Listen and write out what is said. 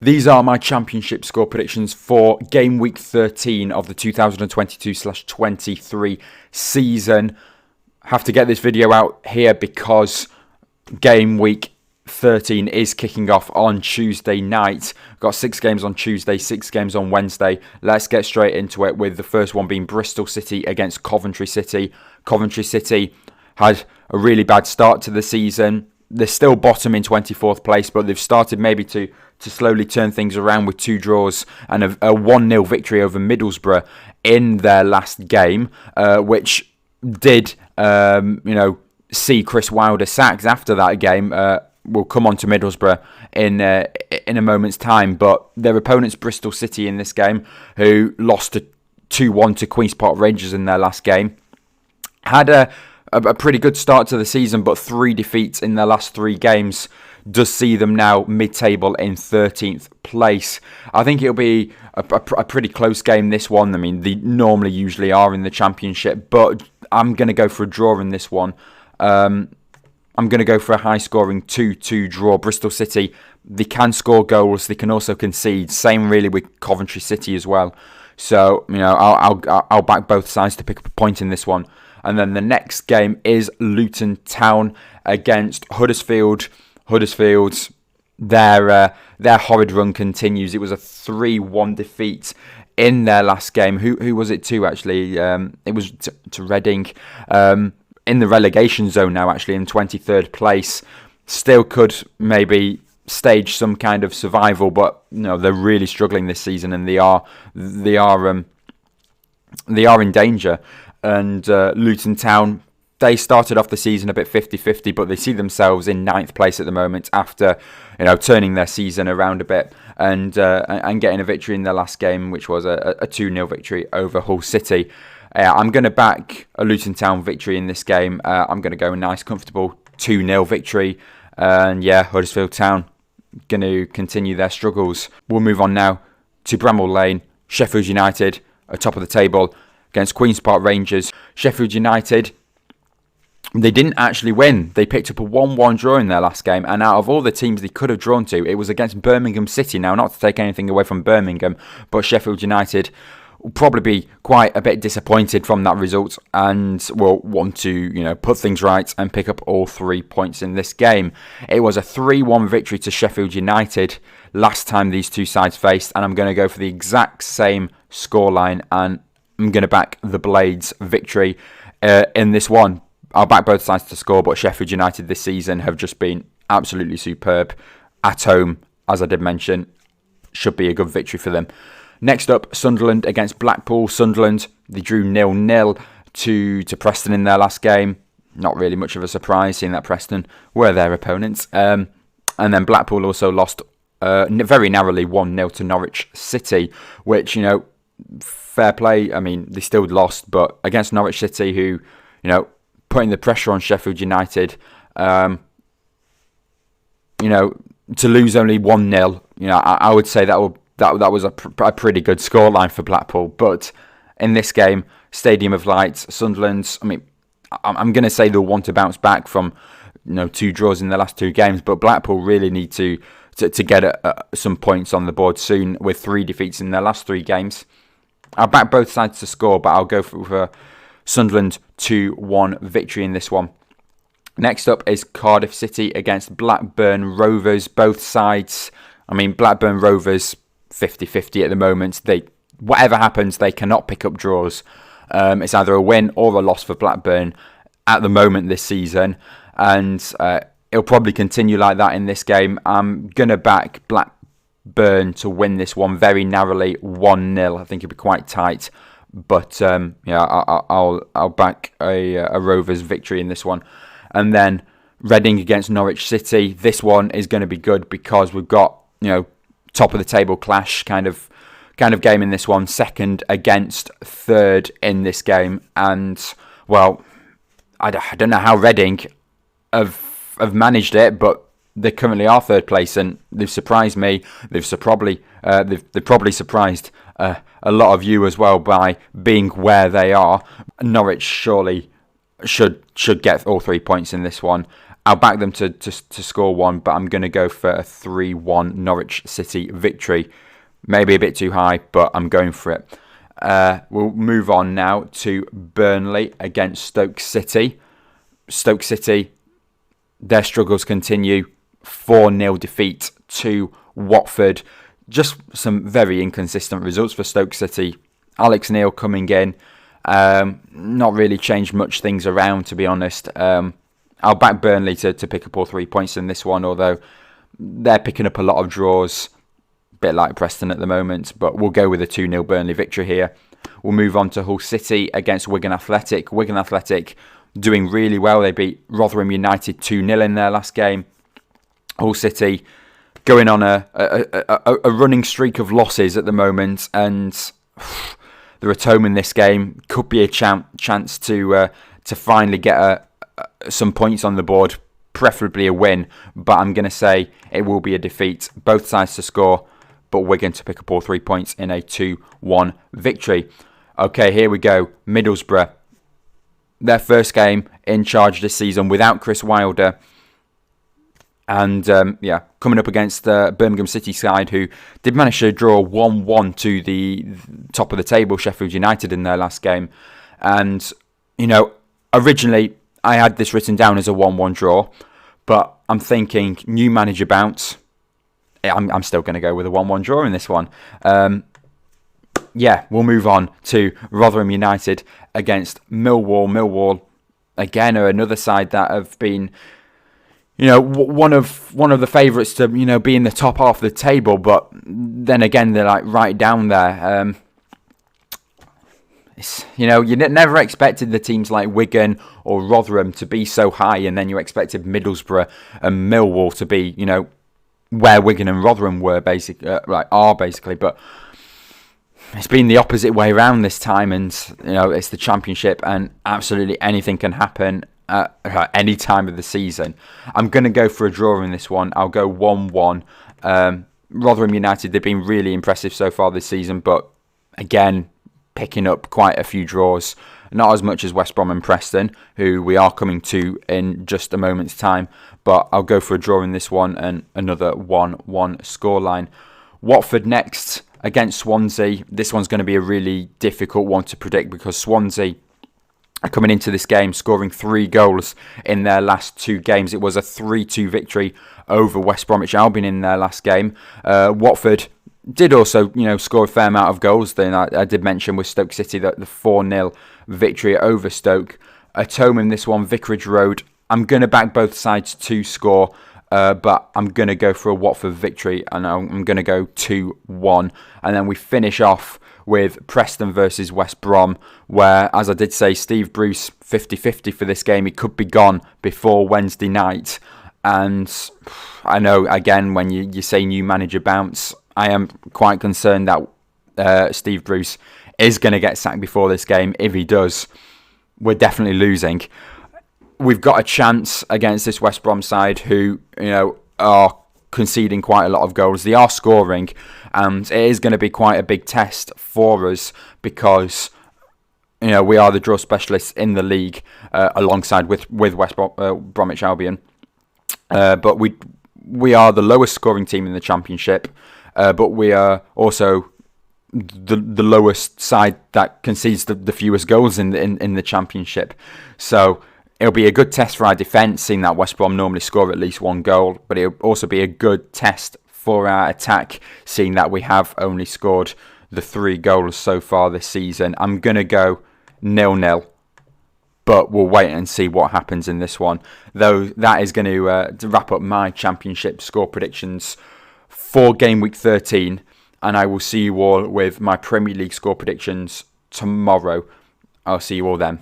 These are my championship score predictions for game week 13 of the 2022/23 season. Have to get this video out here because game week 13 is kicking off on Tuesday night. Got 6 games on Tuesday, 6 games on Wednesday. Let's get straight into it, with the first one being Bristol City against Coventry City. Coventry City had a really bad start to the season. They're still bottom in 24th place, but they've started maybe to slowly turn things around with 2 draws and a 1-0 victory over Middlesbrough in their last game, which did see Chris Wilder sacked after that game. We'll come on to Middlesbrough in a moment's time, but their opponents, Bristol City, in this game, who lost 2-1 to Queen's Park Rangers in their last game, had a pretty good start to the season, but 3 defeats in their last 3 games does see them now mid-table in 13th place. I think it'll be a pretty close game, this one. I mean, they normally usually are in the Championship, but I'm going to go for a draw in this one. I'm going to go for a high-scoring 2-2 draw. Bristol City, they can score goals, they can also concede. Same really with Coventry City as well. So, I'll back both sides to pick up a point in this one. And then the next game is Luton Town against Huddersfield. Huddersfield, their horrid run continues. It was a 3-1 defeat in their last game. Who was it to, actually? It was to Reading. In the relegation zone now, actually, in 23rd place. Still could maybe stage some kind of survival, but they're really struggling this season, and they are in danger. And Luton Town, they started off the season a bit 50-50, but they see themselves in 9th place at the moment after turning their season around a bit and getting a victory in their last game, which was a 2-0 victory over Hull City. I'm going to back a Luton Town victory in this game. I'm going to go a nice, comfortable 2-0 victory. And yeah, Huddersfield Town going to continue their struggles. We'll move on now to Bramble Lane. Sheffield United are top of the table against Queen's Park Rangers. Sheffield United, they didn't actually win. They picked up a 1-1 draw in their last game, and out of all the teams they could have drawn to, it was against Birmingham City. Now, not to take anything away from Birmingham, but Sheffield United will probably be quite a bit disappointed from that result and will want to, put things right and pick up all 3 points in this game. It was a 3-1 victory to Sheffield United last time these two sides faced, and I'm going to go for the exact same scoreline, and I'm going to back the Blades victory in this one. I'll back both sides to score, but Sheffield United this season have just been absolutely superb. At home, as I did mention, should be a good victory for them. Next up, Sunderland against Blackpool. Sunderland, they drew 0-0 to Preston in their last game. Not really much of a surprise, seeing that Preston were their opponents. And then Blackpool also lost very narrowly 1-0 to Norwich City, which, fair play. I mean, they still lost, but against Norwich City, who, putting the pressure on Sheffield United, to lose only 1-0, I would say that was a pretty good scoreline for Blackpool. But in this game, Stadium of Light, Sunderland, I'm going to say they'll want to bounce back from 2 draws in the last 2 games, but Blackpool really need to get some points on the board soon with 3 defeats in their last 3 games. I'll back both sides to score, but I'll go for Sunderland 2-1 victory in this one. Next up is Cardiff City against Blackburn Rovers. Both sides, Blackburn Rovers 50-50 at the moment. Whatever happens, they cannot pick up draws. It's either a win or a loss for Blackburn at the moment this season, and it'll probably continue like that in this game. I'm going to back Blackburn to win this one very narrowly, 1-0. I think it'll be quite tight, but I'll back a Rovers victory in this one. And then Reading against Norwich City. This one is going to be good because we've got top of the table clash kind of game in this one. Second against third in this game, and well, I don't know how Reading have managed it, but they currently are 3rd place, and they've surprised me. They've probably surprised a lot of you as well by being where they are. Norwich surely should get all 3 points in this one. I'll back them to score one, but I'm going to go for a 3-1 Norwich City victory. Maybe a bit too high, but I'm going for it. We'll move on now to Burnley against Stoke City. Stoke City, their struggles continue. 4-0 defeat to Watford. Just some very inconsistent results for Stoke City. Alex Neil coming in. Not really changed much things around, to be honest. I'll back Burnley to pick up all 3 points in this one, although they're picking up a lot of draws. Bit like Preston at the moment, but we'll go with a 2-0 Burnley victory here. We'll move on to Hull City against Wigan Athletic. Wigan Athletic doing really well. They beat Rotherham United 2-0 in their last game. Hull City going on a running streak of losses at the moment, and the Rotherham in this game could be a chance to finally get some points on the board, preferably a win, but I'm going to say it will be a defeat. Both sides to score, but Wigan to pick up all 3 points in a 2-1 victory. Okay, here we go. Middlesbrough. Their first game in charge this season without Chris Wilder. And, coming up against the Birmingham City side, who did manage to draw 1-1 to the top of the table, Sheffield United, in their last game. And, originally I had this written down as a 1-1 draw, but I'm thinking new manager bounce. I'm still going to go with a 1-1 draw in this one. We'll move on to Rotherham United against Millwall. Millwall, again, are another side that have been, one of the favourites to, be in the top half of the table, but then again, they're like right down there. You never expected the teams like Wigan or Rotherham to be so high, and then you expected Middlesbrough and Millwall to be, where Wigan and Rotherham were basically, but it's been the opposite way around this time, and it's the Championship, and absolutely anything can happen at any time of the season. I'm going to go for a draw in this one. I'll go 1-1. Rotherham United, they've been really impressive so far this season, but again, picking up quite a few draws. Not as much as West Brom and Preston, who we are coming to in just a moment's time, but I'll go for a draw in this one and another 1-1 scoreline. Watford next against Swansea. This one's going to be a really difficult one to predict because Swansea are coming into this game scoring 3 goals in their last 2 games. It was a 3-2 victory over West Bromwich Albion in their last game. Watford did also, score a fair amount of goals. Then I did mention with Stoke City that the 4-0 victory over Stoke. At home in this one, Vicarage Road. I'm going to back both sides to score, but I'm going to go for a Watford victory, and I'm going to go 2-1. And then we finish off with Preston versus West Brom, where, as I did say, Steve Bruce 50-50 for this game. He could be gone before Wednesday night. And I know, again, when you say new manager bounce, I am quite concerned that Steve Bruce is going to get sacked before this game. If he does, we're definitely losing. We've got a chance against this West Brom side who, are conceding quite a lot of goals. They are scoring, and it is going to be quite a big test for us because, we are the draw specialists in the league alongside with West Bromwich Albion. But we are the lowest scoring team in the Championship, but we are also the lowest side that concedes the fewest goals in the Championship. So it'll be a good test for our defence, seeing that West Brom normally score at least 1 goal, but it'll also be a good test for our attack, seeing that we have only scored the 3 goals so far this season. I'm going to go 0-0. But we'll wait and see what happens in this one. Though that is going to wrap up my Championship score predictions for Game Week 13. And I will see you all with my Premier League score predictions tomorrow. I'll see you all then.